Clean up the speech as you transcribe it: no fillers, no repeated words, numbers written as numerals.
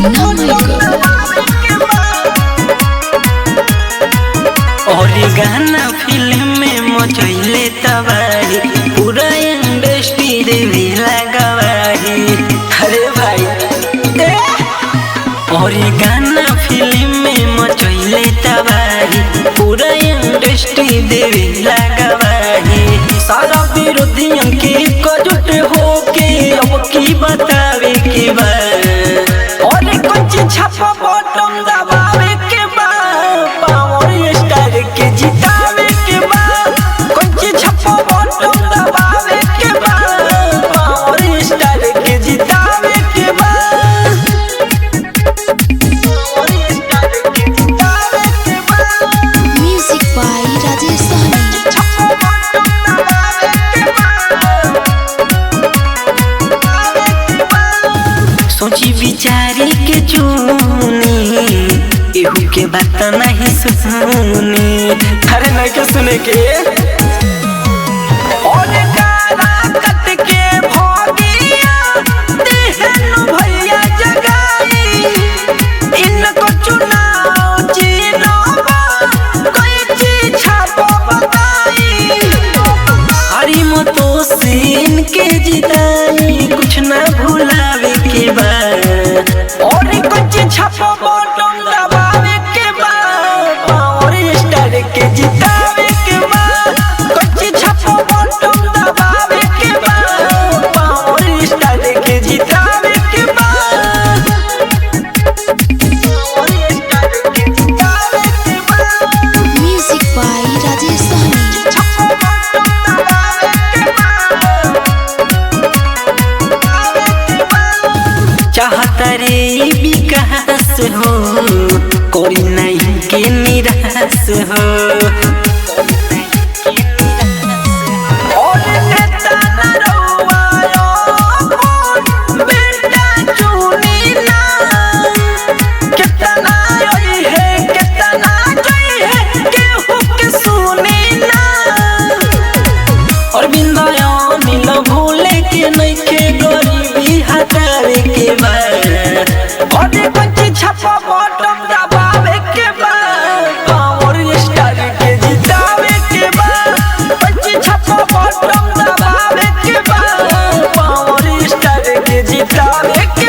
मुन्ना Michael. और गाना film में मचैले तबाही, पूरा इंडस्ट्री देवे गवाही। अरे भाई और गाना फिल्म में मचैले तबाही, पूरा इंडस्ट्री देवे गवाही। सारा विरोधियों के एकजुट होके अब की बतावे के बा, और कुछ छापा बटन दबावे के बा, पावर स्टार के जितावे के बा, कुछ छापा बटन दबावे के बा, पावर स्टार के जितावे के बा, पावर स्टार के जितावे के बा। म्यूजिक बाय राजेश सहनी। सोची विचारी के चुनी, एहू के बात नहीं सुनी। अरे नहीं के सुने के और गाना कट के भोगिया देहनु भैया जगाई। इनको चुनाव चिन्हवा कोई चीज छापो बताई। हरी मतो से इनके जिताई, कुछ ना भुलावे के बा, और कुछ छापो बटन दबावे के बा, पावर स्टार के जितावे के बा, कुछ छापो बटन दबावे के बा, पावर स्टार के जितावे के बा, पावर स्टार के जितावे के बा। म्यूजिक बाय राजेश सहनी। चाहता रे विकास हो, कोई नहीं के निराश हो। और नेता न रहुआयो कौन, बेटा चुनी ना, कितना योई है कितना जोई है, केहू के सुनी ना। और बिंदाया नीला भूले के नहीं के गरीबी हटावे के बा, और कुछ छापा बटन दबावे के बा, पावर स्टार के जितावे के बा, कुछ छापा बटन दबावे के बा, पावर स्टार के जितावे के